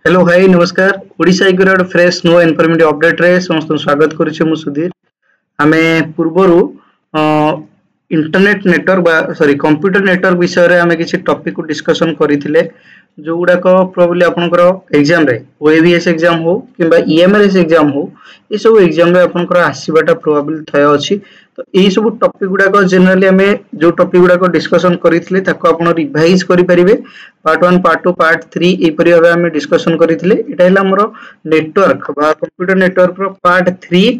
Hello hi नमस्कार ओडिशा एक fresh no informative update रे समस्त स्वागत करूचे मु सुधीर आमे पूर्वरु internet network sorry computer network विषय रे आमे किछि टॉपिक को डिस्कशन करिथिले जो गुडा को प्रोबब्ली आपनकर एग्जाम रे ओएवीएस एग्जाम हो किबा ईएमएलएस एग्जाम हो ए सब एग्जाम रे आपनकर आसीबाटा प्रोबेबल थय अछि तो एही सब टॉपिक गुडा को जनरली आमे जो टॉपिक गुडा को डिस्कशन करिथिले ताको आपण रिवाइज करि परिबे पार्ट 1 पार्ट 2 पार्ट 3 ए परि भाबे आमे डिस्कशन करिथिले एटा हैला हमर नेटवर्क बा कंप्यूटर नेटवर्क रो पार्ट 3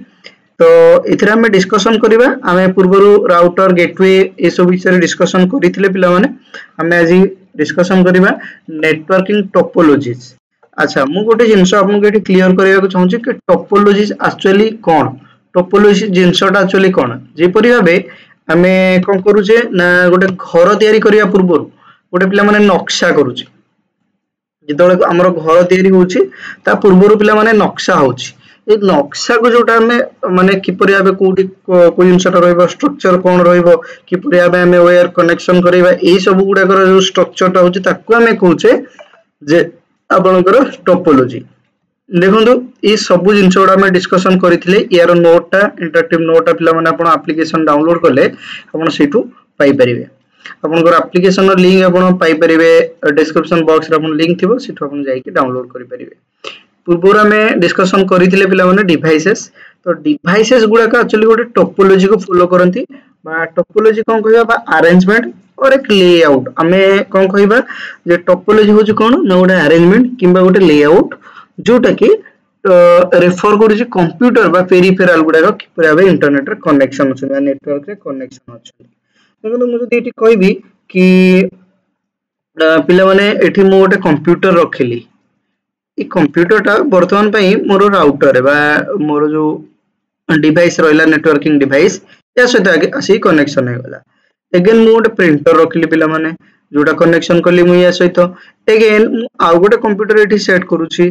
तो इथरे हमें डिस्कशन करिबा हमें पूर्वरु राउटर गेटवे ए सब विषय डिस्कशन करिथिले पिला माने हमें आज डिस्कशन करिबा नेटवर्किंग टोपोलॉजीज। अच्छा मु गोटे जिंस आपन के क्लियर करिया को चाहूची कि टोपोलॉजीज एक्चुअली कोन टोपोलॉजी जिंसटा एक्चुअली कोन जे परि भाबे हमें कोन करूचे ना गोटे घर तयारी करिया पूर्वरु गोटे पिला माने नक्शा करूची जेतोले हमर घर तयारी होची ता पूर्वरु पिला माने नक्शा होची ए नक्शा को जोटा हमें माने किपरि आबे कोठी कोइ जिंसटा रहइबो स्ट्रक्चर कोन रहइबो किपरि आबे हमें वायर कनेक्शन करैबा ए सब गुडा कर जो स्ट्रक्चरटा होची ताको हमें कहूचे जे आपनकर टोपोलॉजी। देखंतु ए सब जिंस गुडा हमें डिस्कशन करिथिले यार नोटटा इंटरैक्टिव नोटटा पिला माने आपण एप्लीकेशन डाउनलोड करले आपण सेटू पाई परिबे आपनकर एप्लीकेशन रो लिंक आपण पाई परिबे डिस्क्रिप्शन बॉक्स रे आपण लिंक थिबो सेटू आपण जाई के डाउनलोड करि परिबे। पूर्व में डिस्कशन करिथिले पिला माने डिवाइसेस तो डिवाइसेस गुडा का एक्चुअली गोटे टोपोलॉजी को फॉलो करंती बा टोपोलॉजी कोन कहबा बा अरेंजमेंट और एक लेआउट हमें कोन कहबा जे टोपोलॉजी होची कोन ना गोटे अरेंजमेंट किबा गोटे लेआउट जोटा कि रेफर करू जे कंप्यूटर बा पेरिफेरल गुडा को किपरि इंटरनेट रे कनेक्शन अछि बा नेटवर्क रे कनेक्शन अछि। देखो मु जदी एठी कहबी कि पिला माने एठी मु गोटे कंप्यूटर रखिली ए कंप्यूटरटा वर्तमान पई मोर राउटर बा मोर जो डिवाइस रहला नेटवर्किंग डिवाइस या सहित आगे आसी कनेक्शन हे गला अगेन मु गोटे प्रिंटर रखिली पिला माने जोटा कनेक्शन करली मु या सहित अगेन मु आ गोटे कंप्यूटर एठी सेट करूची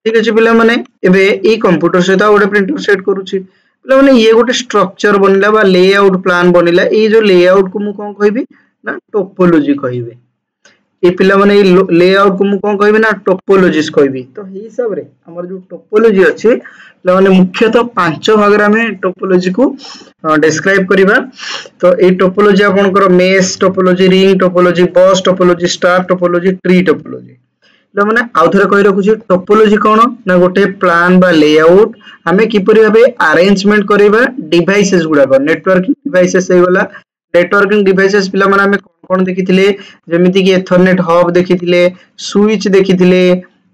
ठीक अछि पिला माने एबे ए कंप्यूटर सहित गोटे प्रिंटर सेट करूची पिला माने ये गोटे स्ट्रक्चर बनिला बा लेआउट प्लान बनिला ए जो लेआउट को मु कोन कहबी ना टोपोलॉजी कहबी ए पिला माने लेआउट को मु कोन कहबी ना टोपोलॉजीज कहबी। तो हे हिसाब रे हमर जो टोपोलॉजी अछि पिला माने मुख्यतः पांच भाग रे हमें टोपोलॉजी को डिस्क्राइब करिबा। तो ए टोपोलॉजी आपनकर मेश टोपोलॉजी रिंग टोपोलॉजी बस topology star topology tree topology पिला माने आउथरे कहि रखु छी टोपोलॉजी कोन ना गोटे प्लान बा लेआउट हमें किपरि भाबे अरेंजमेंट करिबा डिवाइसेस गुडा को नेटवर्किंग डिवाइसेस हे वाला नेटवर्किंग डिवाइसेस पिला माने हमें कोन देखिथिले जेमिति कि एथरनेट हब देखिथिले स्विच देखिथिले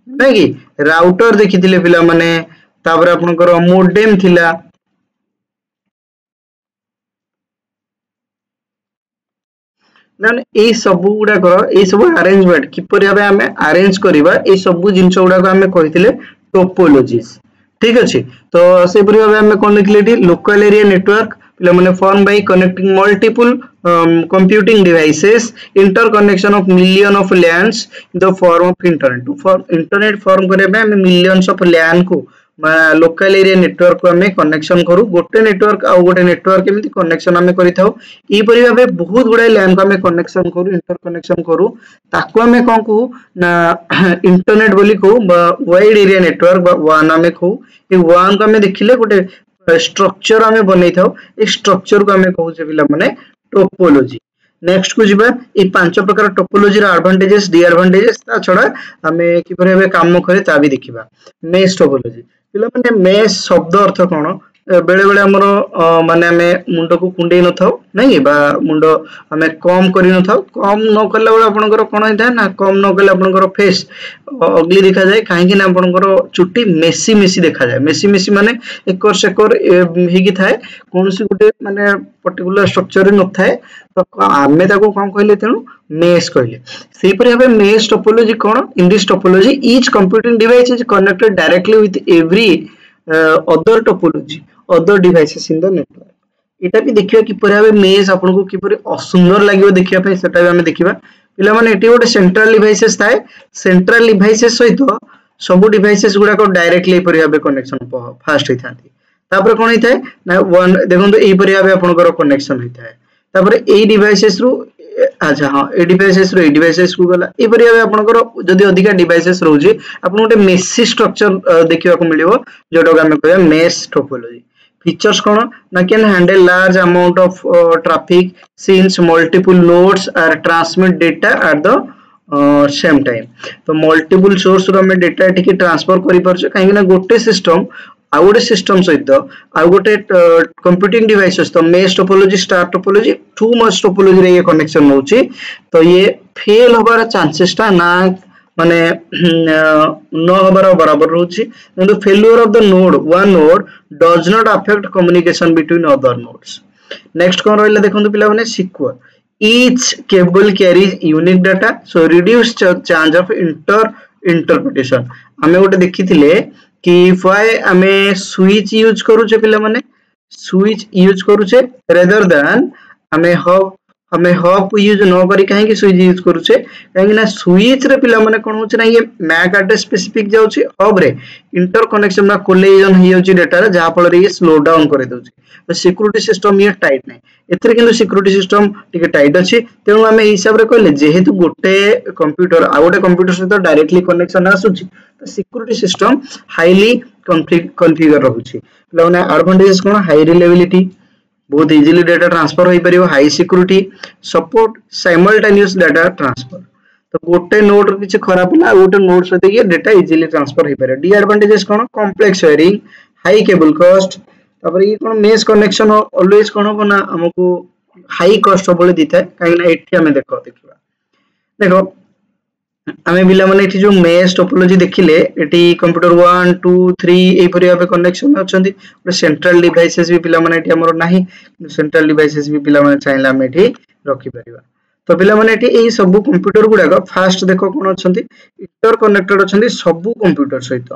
नै कि राउटर देखिथिले पिला माने तापर आपनकर मोडेम थिला ना ए सब गुडा कर ए सब अरेंजमेंट किपरि हबे हमें अरेंज करिबा ए सब जिंस गुडा को हमें कहिथिले टोपोलॉजीज ठीक अछि। तो से परि हबे हमें कोन लिखलेटी लोकल एरिया नेटवर्क पिला माने form by connecting multiple computing devices interconnection of million of LANs in the form of internet to for internet form करे में हमें millions of LAN को लोकल एरिया नेटवर्क को हमें कनेक्शन करू गोटे नेटवर्क आ गोटे नेटवर्क एमिति कनेक्शन हमें करि थाउ ई परि भाबे बहुत गुडा LAN को हमें कनेक्शन करू इंटरकनेक्शन करू ताको हमें कोन कहू ना इंटरनेट बोली कहू वाइड एरिया नेटवर्क बा वान हमें कहू ए वान को हमें देखिले गोटे स्ट्रक्चर हमें बनै थाउ ए स्ट्रक्चर को हमें कहू जे पिला माने टोपोलॉजी। नेक्स्ट को जिबा ए पांच प्रकार टोपोलॉजी रा एडवांटेजेस डिसएडवांटेजेस ता छडा हमें किपरि हबे काम करे ता भी देखिबा। मेश टोपोलॉजी पिला माने मेश शब्द अर्थ कोन बेले बेले हमर माने हमें मुंडो को कुंडे न थाउ नै बा मुंडो हमें कम करि न थाउ कम न करला बेले आपनकर कोन होइता ना कम न करले आपनकर फेस अगली देखा जाए काहे कि ना आपनकर चुट्टी मेसी मेसी देखा जाए मेसी मेसी माने एकर सेकर हिगी थाए कोनसी गुटे माने पर्टिकुलर स्ट्रक्चर न थाए तो आमे ताको कोन कहले तेनु मेश कहले सेही परि हबे mesh topology cone in this topology each computing device is connected directly with every other topology other devices in the network एटा भी देखिबा कि परे हबे मेश आपन को कि परे असुंदर लागियो देखिया पे सेटा भी हमें देखिबा पिला माने एटी गोटे सेंट्रल डिवाइसेस थाए सेंट्रल डिवाइसेस सहित सब डिवाइसेस गुडा को डायरेक्टली परे हबे कनेक्शन फास्ट होई थांती तापर कोन होई थाए ना वन देखंतु एई परे हबे आपन को कनेक्शन होई थाए तापर एई डिवाइसेस रु अच्छा हाँ ए डिवाइसेस को गला एपरि भाबे आपनकर जदि अधिका डिवाइसेस रहउची आपन गोटे मेसी स्ट्रक्चर देखिबा को मिलिबो जोटा हम कहबा मेश टोपोलॉजी फीचर्स कोन ना can handle large amount of traffic since multiple nodes are transmit data at the same time तो मल्टीपल सोर्स रो में डेटा एठी ट्रांसफर करि परछ काहे ना गोटे सिस्टम आ गोटे सिस्टम सहित आ गोटे कंप्यूटिंग डिवाइसेस तो mesh topology star topology too much topology रे ये कनेक्शन होउची तो ये फेल होबार चांसेस ता ना माने न होबार बराबर रहउची किंतु failure of the node one node does not affect communication between other nodes next कोन रहला देखंतु पिला माने secure each cable carries unique data so reduce chance of interpretation हमें गोटे देखिथिले कि why हमें switch यूज करूचे पिला माने switch यूज करूचे rather than हमें hub यूज न करी काहे कि switch यूज करूचे काहे ना switch रे पिला माने कोन होचे ना ये MAC एड्रेस स्पेसिफिक जाउची hub रे इंटर कनेक्शन ना कोलिजन ही जाउची डेटा रे जहा फल रे ये स्लो डाउन करे दोची तो सिक्योरिटी सिस्टम ये टाइट नै एथरे किंतु सिक्योरिटी सिस्टम टिके टाइट अछि तेनु हमें हिसाब रे कहले जेहेतु गोटे कंप्यूटर आ गोटे कंप्यूटर सहित डायरेक्टली कनेक्शन आसुची तो सिक्योरिटी सिस्टम हाईली कॉन्फ़िगर रहउची लने एडवांटेजेस कोन हाई रिलायबिलिटी बहुत इजीली डाटा ट्रांसफर होई परियो high security support simultaneous data transfer तो गोटे नोड किछ खराब होला गोटे नोड सहित ये डाटा इजीली ट्रांसफर होई परियो डी एडवांटेजेस कोन complex wiring high cable cost तापर ये कोन मेश कनेक्शन ऑलवेज कोन हो ना हमको हाई कॉस्ट बोले दिता है काहे ना एठी हमें देखो हमें बिला माने एठी जो मेश टोपोलॉजी देखिले एठी कंप्यूटर 1 2 3 ए परि भाबे कनेक्शन अछंती सेंट्रल डिवाइसेस भी पिला माने एठी हमरो नाही सेंट्रल डिवाइसेस भी पिला माने चाहेला हम एठी रखि परिबा तो पिला माने एठी एई सब कंप्यूटर गुडा को फास्ट देखो कोन अछंती इंटर कनेक्टेड अछंती सब कंप्यूटर सहित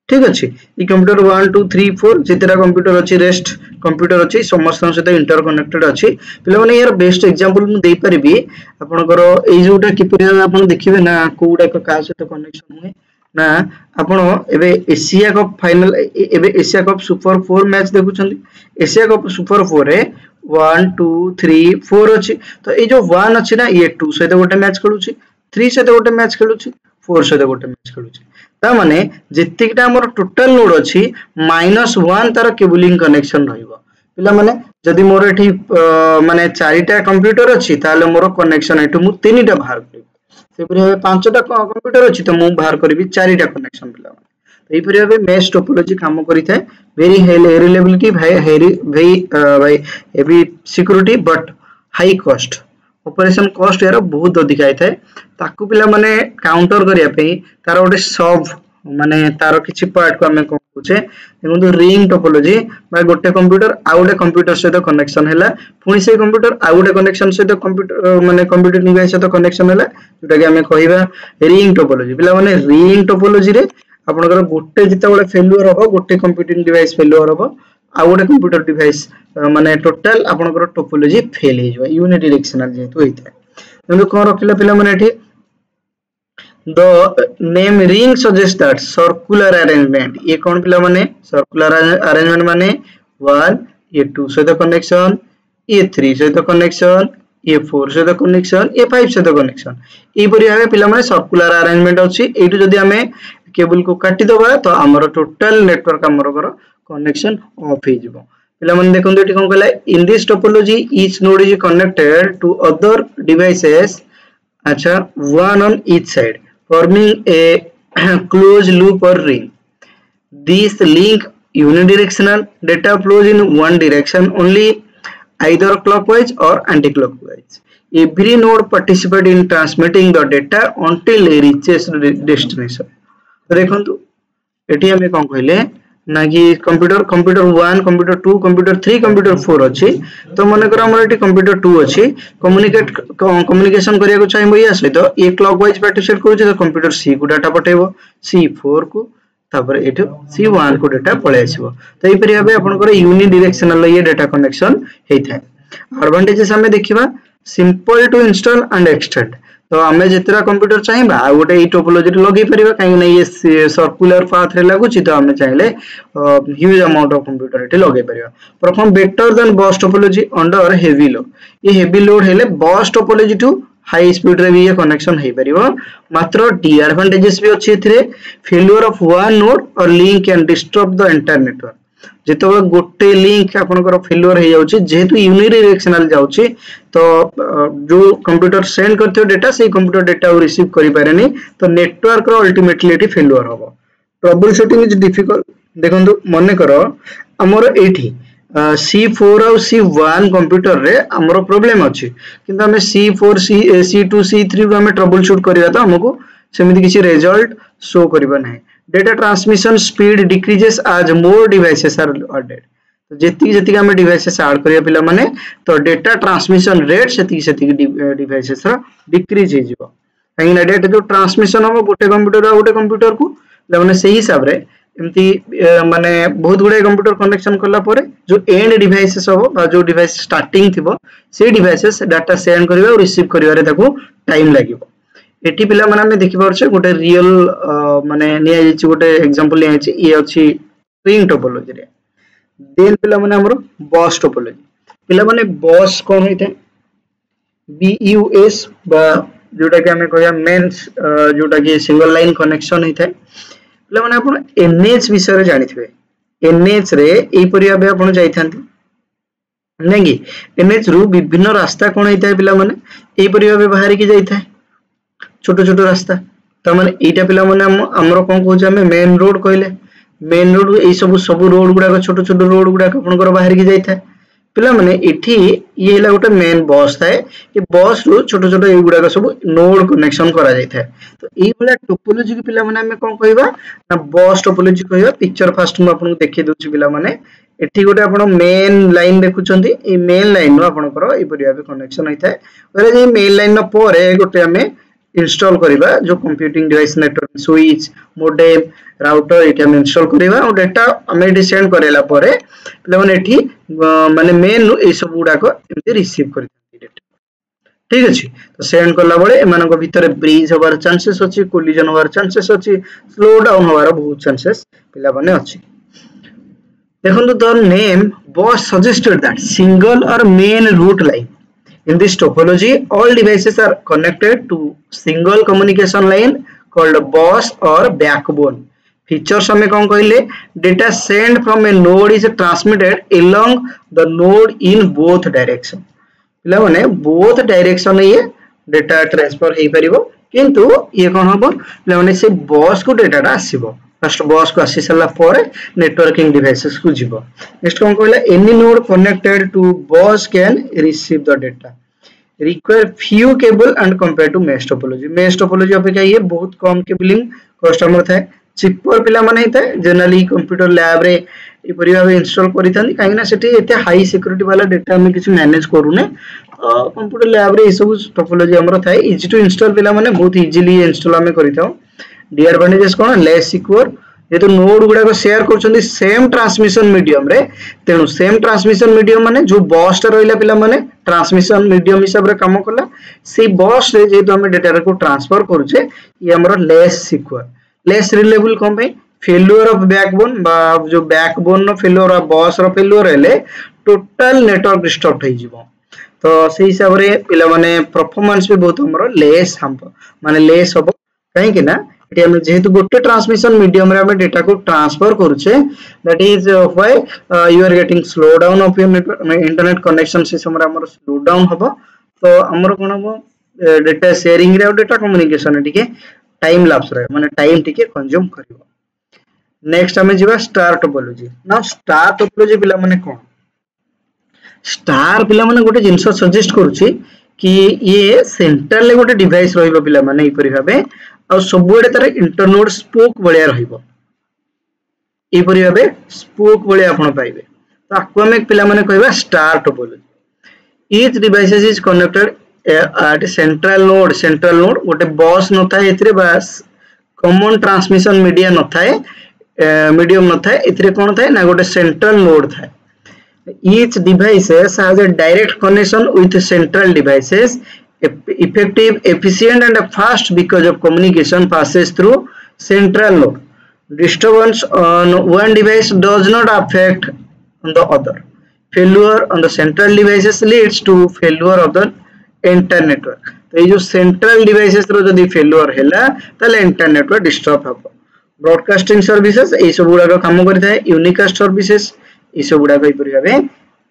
ठीक अछि ई कंप्यूटर 1 2 3 4 जेतेरा कंप्यूटर अछि रेस्ट कंप्यूटर अछि समस्त सहित इंटर कनेक्टेड अछि पिला माने यार बेस्ट एग्जांपल मु देई परिबी आपनकर एई जोटा किपरि आपन देखिबे ना कोडा का का सहित कनेक्शन होय ना आपन एबे एशिया कप फाइनल एबे एशिया कप सुपर 4 मैच देखुछंती एशिया कप सुपर 4 रे 1 2 3 4 अछि तो ए जो 1 अछि ना ये 2 सहित गोटे मैच खेलुछि 3 सहित गोटे मैच खेलुछि 4 सहित गोटे मैच खेलुछि ता माने जेतिकटा हमर टोटल नोड अछि -1 तार केबलिंग कनेक्शन रहइबो पिला माने जदि मोर एठी माने 4टा कंप्यूटर अछि ताले मोर कनेक्शन एठु मु 3टा बाहर करबी सेपरि 5टा कंप्यूटर अछि तो मु बाहर करबी 4टा कनेक्शन पिला माने एई परि मेश टोपोलॉजी काम करिथाय वेरी हाई रिलायबिलिटी भाई heavy security but high cost operation cost यार बहुत अधिक आइ थाए ताकू पिला माने काउंटर करिया पे तार गोटे सब माने तार किछि पार्ट को हमें कहूचे देखो रिंग टोपोलॉजी बा गोटे कंप्यूटर आ गोटे कंप्यूटर सहित कनेक्शन हैला पुनी से कंप्यूटर आ गोटे कनेक्शन सहित कंप्यूटर माने कंप्यूटर डिवाइस सहित कनेक्शन हैला जोटा कि हमें कहिबा रिंग टोपोलॉजी पिला माने रिंग टोपोलॉजी रे आपनकर गोटे जिता बेले फेल्युअर हो गोटे कंप्यूटिंग डिवाइस फेल्युअर हो आ गोटे कंप्यूटर डिवाइस माने टोटल आपनकर टोपोलॉजी फेल हे जो यूनिडायरेक्शनल जेतु होइता କିନ୍ତୁ कोन रखिला पिला माने एठी the name ring suggests that circular arrangement ये कौन पिला माने circular arrangement माने 1 ये 2 सहित कनेक्शन ये 3 सहित कनेक्शन ये 4 सहित कनेक्शन ये 5 सहित कनेक्शन ए परि भाबे पिला माने सर्कुलर अरेंजमेंट अछि एटु जदि हमें केबल को काटी दबा तो हमर टोटल नेटवर्क हमर कनेक्शन ऑफ हे जिवो पिला माने देखंतु एठी कोन कहला in this topology each node is connected to other devices अच्छा one on each side forming a closed loop or ring. This link unidirectional data flows in one direction only either clockwise or anti-clockwise. Every node participates in transmitting the data until it reaches the destination. देखंतु eighty हमें कोन कहले ना कि computer 1 computer 2 computer 3 computer 4 अछि तो माने कर हमर एटी कंप्यूटर 2 अछि कम्युनिकेशन करिया को चाहिबो या सहित ए क्लॉकवाइज पार्टिसिपेट करू जे कंप्यूटर C को डाटा पठेबो C4 को तापर एठो C1 को डाटा पळे आसीबो तो एई परि भाबे आपनकर यूनि डायरेक्शनल ये डाटा कनेक्शन हेइ थाय एडवांटेजेस हमें देखिबा simple to install and extend तो आम जितना कंप्यूटर चाहिए गोटे ये टोपोलॉजी लगे पार कहीं ये सर्कुलर पाथ रे लगुच तो आम चाहिए ह्यूज अमाउंट ऑफ कंप्यूटर ये लगे पार perform better than bus topology under heavy load ये हेवी लोड हेले bus topology to high speed रे भी ये कनेक्शन हो पार मात्र डिएडवांटेजेस भी अच्छी फेल्युअर ऑफ वन नोड और link can disturb the entire network जिते गोटे लिंक आपनकर फेल्युअर हो जाउची जेहेतु यूनिडायरेक्शनल जाउची तो जो कंप्यूटर सेंड करथियो डेटा से कंप्यूटर डेटा रिसीव करि पारेनी तो नेटवर्क रो अल्टीमेटली एटी फेल्युअर होबो ट्रबल शूटिंग इज डिफिकल्ट देखंतु मने करो हमर एठी C4 और C1 कंप्यूटर रे हमरो प्रॉब्लम अछि किंतु हमें C4 C2 C3 रो हमें ट्रबल शूट करिया तो हमको सेमिति किछि रिजल्ट शो करबा नै data transmission speed decreases as more devices are added तो जेति जेति हमें डिवाइसेस ऐड करिया पिला माने तो डेटा ट्रांसमिशन रेट सेति डिवाइसेस रा डिक्रीज हे जिवो काई ना डेटा जो ट्रांसमिशन हो गोटे कंप्यूटर को माने सही हिसाब रे एमती माने बहुत गुडे कंप्यूटर कनेक्शन करला परे जो एंड डिवाइसेस हो बा जो डिवाइस स्टार्टिंग थिबो से डिवाइसेस डाटा सेंड करबा और रिसीव करबा रे ताको टाइम लागिवो एटी पिला माने हम देखि पारछे गोटे रियल माने निया जायछि गोटे एग्जांपल निया जायछि ये अछि स्ट्रिंग टोपोलॉजी रे देन पिला माने हमरो बस टोपोलॉजी पिला माने बस कोन होइते BUS बा जोटा कि हमें कहया मेंस जोटा कि सिंगल लाइन कनेक्शन होइते पिला माने आपण NH विषय रे जानिथिबे NH रे एई परिया बे आपण जाइथांती नेगी NH रु विभिन्न रास्ता कोन होइते पिला माने एई परिया बे बाहर की जाइथाय छोटो छोटो रास्ता तो माने एटा पिला माने हमरो कोन कहू जे मेन रोड कहले मेन रोड ए सब रोड गुडा छोटो छोटो रोड गुडा आपनकर बाहर की जाई थाए पिला माने एठी ये हला गोटे मेन बस थाए ये बस रु छोटो छोटो ए गुडा सब नोड कनेक्शन करा जाई थाए तो एई वाला टोपोलॉजी के पिला माने हमें कोन कहबा ना बस टोपोलॉजी कहबा पिक्चर फास्ट म आपन देखि दोछि पिला माने एठी गोटे आपण मेन लाइन देखुचंती ए मेन लाइन नो आपनकर ए परिया बे कनेक्शन होई थाए ओरे जे मेन लाइन न परे गोटे हमें इंस्टॉल करिबा जो computing device network switch modem router एटा हम इंस्टॉल करिबा और डेटा हम एटी सेंड करेला परे पले माने एठी माने मेन ए सब गुडा को एमती रिसीव करि डेटा ठीक अछि तो सेंड करला बळे एमानक भितरे ब्रिज होबार चांसेस अछि कोलिजन होबार चांसेस अछि स्लो डाउन होबार बहुत चांसेस पिला माने अछि देखंतु द नेम बस सजेस्टेड दैट सिंगल और main route line in this topology all devices are connected to single communication line called bus or backbone features hame kon kahile data sent from a node is transmitted along the node in both direction pila mane both direction ye data transfer hei paribo किंतु ये कोन हबो pila mane se bus को data टा आसीबो first बस को आसी सला परे नेटवर्किंग डिवाइसेस को जीवो नेक्स्ट कोन कहला एनी नोड कनेक्टेड टू बस can receive the data require few cable and compared to mesh topology अपेक्षा ये बहुत कम केबलिंग कस्टमर थाए चिपर पिला माने थाए जनरली कंप्यूटर लैब रे ए परिया इंस्टॉल करिथानी काहे ना सेठी एते हाई सिक्योरिटी वाला डेटा हम किछ मैनेज करूने कंप्यूटर लैब रे ए सब टोपोलॉजी हमरो थाए इजी टू इंस्टॉल पिला माने बहुत इजीली इंस्टॉल हमें करिथाओ डिएडवांटेजेस कोन लेस सिक्योर ये तो नोड गुडा को शेयर करछंदी सेम ट्रांसमिशन मीडियम रे तेनु सेम ट्रांसमिशन मीडियम माने जो बस टा रहिला पिला माने ट्रांसमिशन मीडियम हिसाब रे काम करला से बस रे जे तो हम डेटा को ट्रांसफर करूचे ये हमरो लेस सिक्योर लेस रिलेबल कोन पे फेल्युअर ऑफ बैकबोन बा जो बैकबोन नो फेल्युअर ऑफ बस रो फेल्युअर हेले टोटल नेटवर्क डिस्टर्ब થઈଯିवो तो से हिसाब रे पिला माने परफॉर्मेंस भी बहुत हमरो लेस हम माने लेस होबो काहे कि ना एटी हम जेहेतु गोटे ट्रांसमिशन मीडियम रे हम डेटा को ट्रांसफर करूचे that is why you are getting slow down of your network internet connection से हमरा हमर स्लो डाउन होबो तो हमर कोन होबो डेटा शेयरिंग रे और डेटा कम्युनिकेशन टिके टाइम लैप्स रे माने टाइम टिके कंज्यूम करिवो नेक्स्ट हमें जीवा स्टार टोपोलॉजी ना स्टार टोपोलॉजी पिला माने कोन स्टार पिला माने गोटे जिंस सजेस्ट करूची कि ये सेंटर ले गोटे डिवाइस रहिबो पिला माने ई परि भाबे और सबुडे तार इंटरनोड स्पोक बळिया रहिबो ई परि भाबे स्पोक बळिया आपण पाइबे तो आकु हम पिला माने कहबा star topology each devices is connected eight central node गोटे बस न थाए एथिरे बस कॉमन ट्रांसमिशन मीडिया न थाए मीडियम न थाए एथिरे कोन थाए ना गोटे सेंट्रल नोड थाए each devices has a direct connection with central devices effective, efficient and fast because of communication passes through central node. Disturbance on one device does not affect on the other. Failure on the central devices leads to failure of the entire network. तो ये जो central devices रो जदि failure हैला ताले entire network disturb हबो. Broadcasting services ये सब गुड़ा का काम करता है. Unicast services ये सब गुड़ा का इपरि भाबे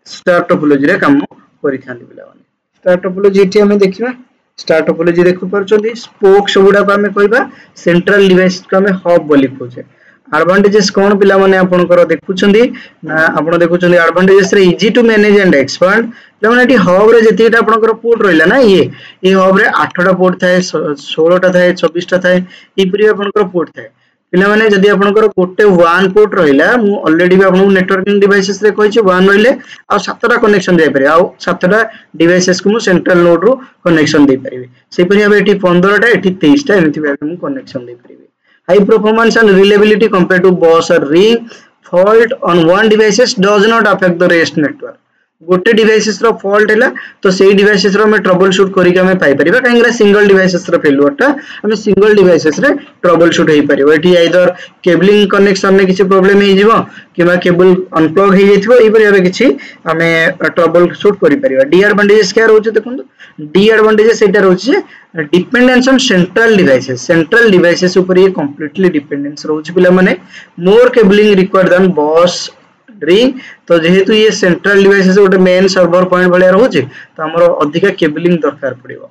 स्टार टोपोलॉजी रे काम करि थांदी पिला माने. स्टार टोपोलॉजी एठी हमें देखिबा. स्टार टोपोलॉजी देखु परछोंदी. स्पोक सब गुड़ा को हमें कहबा सेंट्रल डिवाइस को हमें हब बोली कहूचे. एडवांटेजेस कोन पिला माने आपन कर देखुछंदी ना आपन देखुछंदी एडवांटेजेस रे easy to manage and expand. पिला माने एठी हब रे जतिटा आपन कर पोर्ट रहला ना ये हब रे 8टा पोर्ट थाए 16टा थाए 24टा थाए इपरि आपन कर पोर्ट थाए. पिला माने जदि आपन कर गोटे वन पोर्ट रहिला मु ऑलरेडी भी आपन नेटवर्किंग डिवाइसेस रे कहछि वन रहिले आ 7टा कनेक्शन दे पारे आ 7टा डिवाइसेस को मु सेंट्रल नोड रो कनेक्शन दे परिबे. सेहि परि अब एठी 15टा एठी 23टा एमिति भाबे मु कनेक्शन दे परिबे. High performance and reliability compared to bus or ring. Fault on one devices does not affect the rest network. गोटे डिवाइसेस रो फॉल्ट हैला तो सेही डिवाइसेस रो में ट्रबल शूट करि के हमें पाई परिबा. काहेंगला सिंगल डिवाइसेस रो फेल्युअर टा हमें सिंगल डिवाइसेस रे ट्रबल शूट हेई परिबो. एठी आइदर केबलिंग कनेक्शन में किछि प्रॉब्लम हेई जिवो किबा केबल अनप्लग हेई जैथिबो एई परि हबे किछि हमें ट्रबल शूट करि परिबा. डी एडवांटेजेस क्या रहउछ देखंतु. डी एडवांटेजेस एटा रहउछ dependence on central devices. Central devices ऊपर ये कंप्लीटली डिपेंडेंस रहउछ पिला माने more cabling required than bus ring. तो जेहेतु ये सेंट्रल डिवाइसेस गोटे मेन सर्वर पॉइंट भलिया रहउछ तो हमरो अधिका केबलिंग दरकार पड़िबो.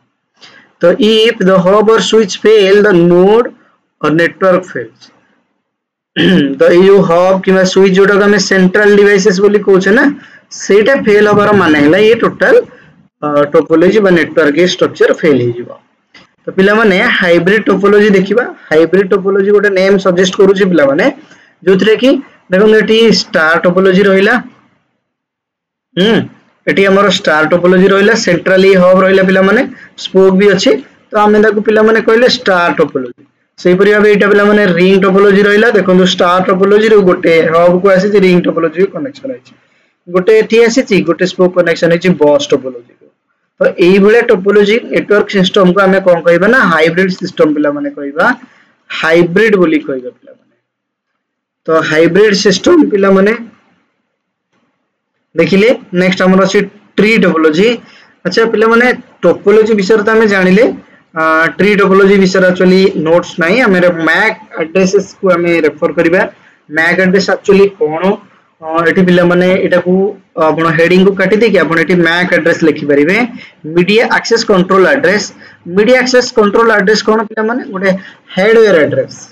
तो if the hub or switch fail the node or network fails. तो ये हब किबा स्विच जोटा हमें सेंट्रल डिवाइसेस बोली कहउछ ना सेटा फेल होबार माने हैला ये टोटल टोपोलॉजी बा नेटवर्क के स्ट्रक्चर फेल हे जिवो. तो पिला माने हाइब्रिड टोपोलॉजी देखिबा. हाइब्रिड टोपोलॉजी गोटे नेम सजेस्ट करूची पिला माने जोथरे कि देखो एटी स्टार टोपोलॉजी रहिला. एटी हमर स्टार टोपोलॉजी रहिला. सेंट्रली हब रहिला पिला माने स्पोक भी अछि तो हमें ताको पिला माने कहले स्टार टोपोलॉजी. सेही परि भाबे एटा पिला माने रिंग टोपोलॉजी रहिला. देखो स्टार टोपोलॉजी रो गोटे हब को आसी रिंग टोपोलॉजी कनेक्शन आछि. गोटे एठी आसी गोटे स्पोक कनेक्शन आछि बस टोपोलॉजी. तो एई भले टोपोलॉजी नेटवर्क सिस्टम को हमें कोन कहबा ना हाइब्रिड सिस्टम पिला माने कहबा हाइब्रिड बोली कहबा पिला माने. तो हाइब्रिड सिस्टम पिला माने देखिले. नेक्स्ट हमर अछि ट्री टोपोलॉजी. अच्छा पिला माने टोपोलॉजी विषय त हमें जानिले. ट्री टोपोलॉजी विषय एक्चुअली नोट्स नाही हमें मैक एड्रेसेस को हमें रेफर करबा. मैक एड्रेस एक्चुअली कोन एठी पिला माने एटा को आपण हेडिंग को काटी दे कि आपण एठी मैक एड्रेस लिखि परिबे. Media access control address. Media access control address कोन पिला माने गोटे हार्डवेयर एड्रेस.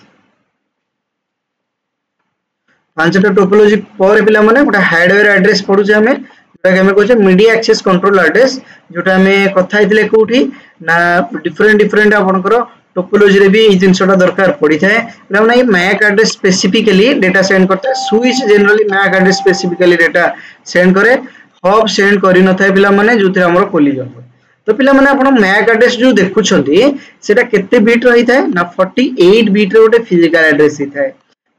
पांचटा टोपोलॉजी पर पिला माने गोटे हार्डवेयर एड्रेस पडुचे हमें जोटा कि हमें कहछे मीडिया एक्सेस कंट्रोल एड्रेस जोटा हमें कथा हितले कोठी ना डिफरेंट आपनकर टोपोलॉजी रे भी ई जिंसटा दरकार पड़ी थाए. पिला माने MAC address specifically data send करता है. Switch generally MAC address specifically data send करे. हब सेंड करि न थाए पिला माने जोथे हमर कोलिजन. तो पिला माने आपण मैक एड्रेस जो देखुछंती सेटा केते बिट रही थाए ना 48 बिट रे गोटे फिजिकल एड्रेस ही थाए.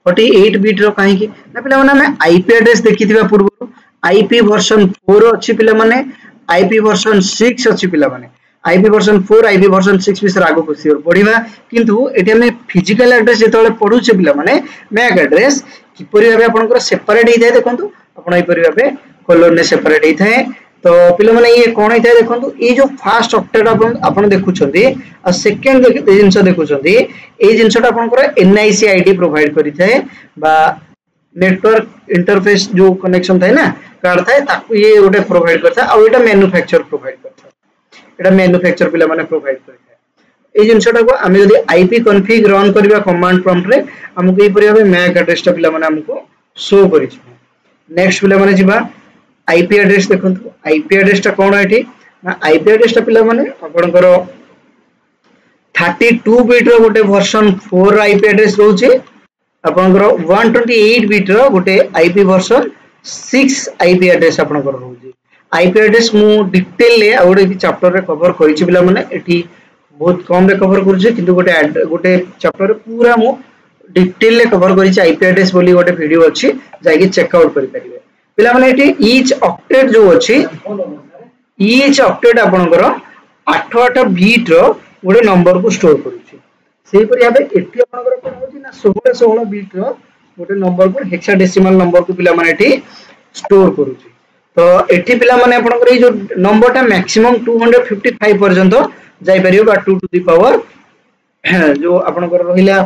48 बिट रो काहे कि ना पिला माने हमें आईपी एड्रेस देखिथिबा पूर्व आईपी वर्जन 4 अछि पिला माने आईपी वर्जन 6 अछि पिला माने आईपी वर्जन 4 आईपी वर्जन 6 विषय आगो क्वेश्चन पढिबा. किंतु एठी हमें फिजिकल एड्रेस जेतले पढुचे पिला माने मैक एड्रेस किपरि भाबे आपनकर सेपरेट हे थाए. देखंतु आपण ए परि भाबे कलर ने सेपरेट हे थाए. तो पिला माने ये कोन हे थाए देखंतु ए जो फर्स्ट ऑक्टेट आपण देखुछंती आ सेकंड जिंस देखुछंती ए जिंसटा आपनकर एनआईसी आईडी प्रोवाइड करि थाए बा नेटवर्क इंटरफेस जो कनेक्शन थाए ना कार्ड थाए ताकू ये गोटे प्रोवाइड करथा. आ एटा मैन्युफैक्चर प्रोवाइड करथा. एटा मैन्युफैक्चर पिला माने प्रोवाइड करथा. ए जिंसटा को हम यदि आईपी कॉन्फ़िग रन करबा कमांड प्रॉम्प्ट रे हमको ए परि भाबे मैक एड्रेस टा पिला माने हमको शो करि छ. नेक्स्ट पिला माने जिबा आईपी एड्रेस देखंतु. आईपी एड्रेस टा कोन आइठी ना आईपी एड्रेस टा पिला माने आपनकर 32 बिट रो गोटे वर्जन 4 आईपी एड्रेस रहउची. आपनकर 128 बिट रो गोटे आईपी वर्जन 6 आईपी एड्रेस आपनकर रहउची. आईपी एड्रेस मु डिटेल ले आउडे चैप्टर रे कवर करिछि पिला माने एठी बहुत कम रे कवर करछि किंतु गोटे चैप्टर रे पूरा मु डिटेल ले कवर करिछि. आईपी एड्रेस बोली गोटे वीडियो अछि जाई चेक आउट करि परिबे. पिला माने एठी ईच ऑक्टेट जो अछि ईच ऑक्टेट आपनकर 8 8 बिट रो गोटे नंबर को स्टोर करूची सेही परि भाबे एठी आपनकर कोन होची ना 16 16 बिट रो गोटे नंबर को हेक्साडेसिमल नंबर को पिला माने एठी स्टोर करूची तो एठी पिला माने आपनकर ए जो नंबर टा मैक्सिमम 255 पर्यंत जाई परियो बा 2 टू द पावर जो आपनकर रहिला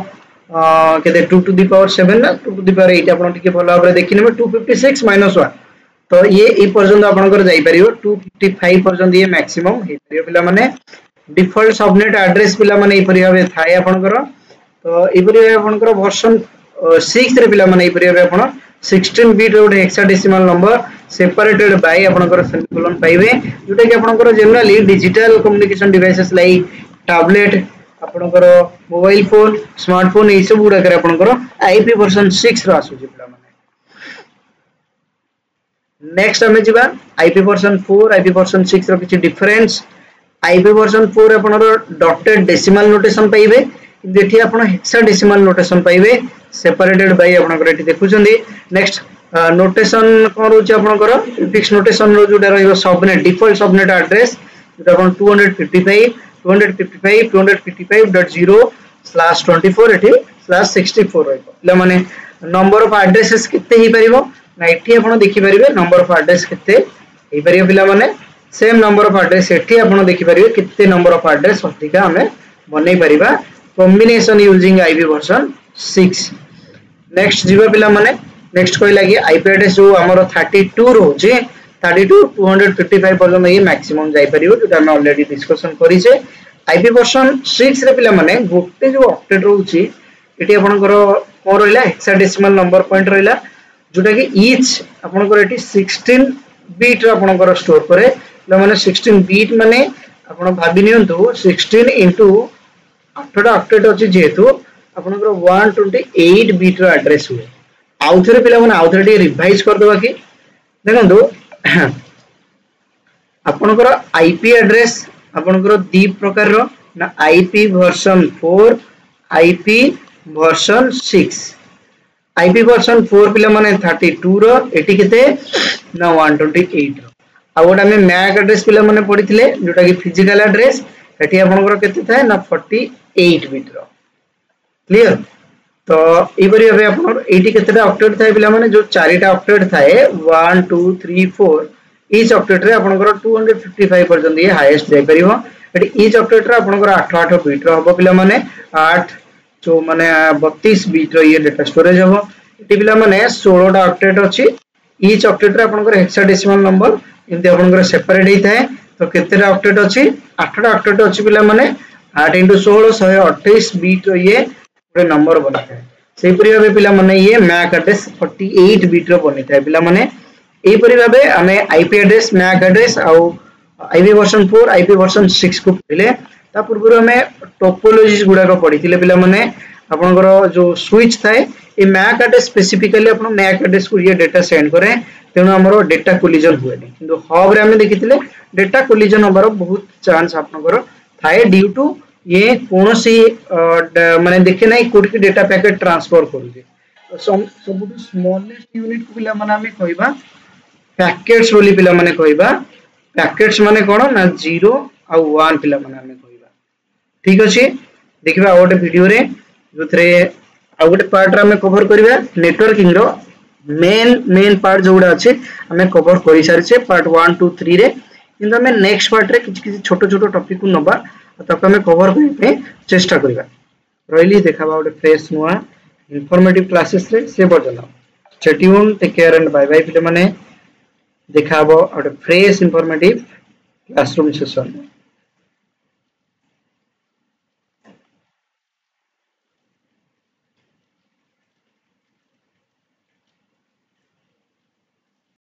केते 2 टू द पावर 7 ना 2 टू द पावर 8 आपन टिके भलो भाबरे देखिनेबे 256 - 1 तो ये ए पर्यंत आपनकर जाई परियो 255 पर्यंत ये मैक्सिमम हे परियो पिला माने डिफॉल्ट सबनेट एड्रेस पिला माने ए परि भाबे थाए आपनकर तो ए परि आपनकर वर्जन 6 रे पिला माने ए परि भाबे आपन 16 बिट रो हेक्साडेसिमल नंबर सेपरेटेड बाय आपनकर सेमीकोलन पाइबे जोटा कि आपनकर generally digital communication devices like tablet आपनकर मोबाइल फोन स्मार्टफोन ए सब गुडा करे आपनकर आईपी वर्जन 6 रो आसु पिला माने नेक्स्ट हमें जिबा आईपी वर्जन 4 आईपी वर्जन 6 रो किछि डिफरेंस आईपी वर्जन 4 आपनकर डॉटेड डेसिमल नोटेशन पाइबे देठी आपण हेक्साडेसिमल नोटेशन पाइबे सेपरेटेड बाय आपनकर एठी देखुछंदी नेक्स्ट नोटेशन कोन रोचे आपनकर फिक्स नोटेशन रो जोटा रहइबो सबनेट डिफॉल्ट सबनेट एड्रेस जोटा आपण 255.255.0/24 एठी /64 रहइबो ले माने नंबर ऑफ एड्रेसेस किते ही परिबो ना एठी आपण देखि परिबे नंबर ऑफ एड्रेस किते हे परिबो पिला माने सेम नंबर ऑफ एड्रेस एठी आपण देखि परिबे किते नंबर ऑफ एड्रेस अधिका हमें बनै परिबा combination using IP version 6 next जीवा पिला माने नेक्स्ट कोइ लागि आईपी एड्रेस जो हमरो 32 रोचे 32 255 पर्यंत ये मैक्सिमम जाई परिबो जोटा हम ऑलरेडी डिस्कशन करि छे आईपी वर्जन 6 रे पिला माने गोटे जो ऑक्टेट रहउची एटी आपनकर कोन रहइला हेक्साडेसिमल नंबर पॉइंट रहइला जोटा कि ईच आपनकर एटी 16 बिट आपनकर स्टोर करे ल माने 16 बिट माने आपण भाबि नियंतु 16 इनटू 8 ऑक्टेट अछि जेतु आपनकर 128 बिट रो एड्रेस हुए आउथरे पिला माने आउथरे रिवाइज कर दबा कि देखंतु आपनकर आईपी एड्रेस आपनकर दी प्रकार रो ना IP version 4 IP version 6 IP version 4 पिला माने 32 रो एटी केते ना 128 रो आ गोटा में मैक एड्रेस पिला माने पडिथिले जोटा कि फिजिकल एड्रेस एटी आपनकर केते थाए ना 48 बिट रो क्लियर तो ए परि भाबे आपन एटी केतेटा ऑक्टेट थाए पिला माने जो चारिटा ऑक्टेट थाए 1 2 3 4 ईच ऑक्टेट रे आपनकर 255 पर्यंत ये हाईएस्ट जाई परिबो एटी ईच ऑक्टेट रे आपनकर 8 8 बिट रो हबो पिला माने 8 जो माने 32 बिट रो ये डाटा स्टोरेज हबो एटी पिला माने 16 टा ऑक्टेट अछि ईच ऑक्टेट रे आपनकर हेक्साडेसिमल नंबर इनते आपनकर सेपरेट ही थाए तो केतेटा ऑक्टेट अछि 8 टा ऑक्टेट अछि पिला माने 8 * 16 128 बिट रो ये गोटे नंबर बनिଥାଏ सेही परि भाबे पिला माने ये मैक एड्रेस 48 बिट रो बनिଥାଏ पिला माने एही परि भाबे हमें आईपी एड्रेस मैक एड्रेस आ आईपी वर्जन 4 आईपी वर्जन 6 को पहिले ता पूर्व हमें टोपोलॉजीज गुडा को पढिथिले पिला माने आपनकर जो स्विच थाए ए मैक एड्रेस स्पेसिफिकली आपन मैक एड्रेस को ये डाटा सेंड करे तेनु हमरो डाटा कोलिजन हुए नै किंतु हब रे हमें देखिथिले डाटा कोलिजन होबार बहुत चांस आपनकर थाए ड्यू टू ये कोनोसी माने देखे नै कोड की डाटा पैकेट ट्रांसफर करूजे सबुटु स्मॉलेस्ट यूनिट को पिला माने हमें कहबा पैकेट्स बोली पिला माने कहबा पैकेट्स माने कोन ना 0 आ 1 पिला माने हमें कहबा ठीक अछि देखिबा ओटे वीडियो रे जोथरे आ गोटे पार्ट रे हमें कवर करबा नेटवर्किंग रो मेन पार्ट जोडा अछि हमें कवर करि सारि छे पार्ट 1 2 3 रे किंतु हमें नेक्स्ट पार्ट रे किछि छोटो छोटो टॉपिक को नबा तक हमें कवर करबे चेष्टा करबा रहिली देखाबा ओटे फ्रेश नुआ इंफॉर्मेटिव क्लासेस रे से बजला stay tune take care and bye bye पिले माने देखाबो ओटे फ्रेश इंफॉर्मेटिव क्लासरूम सेशन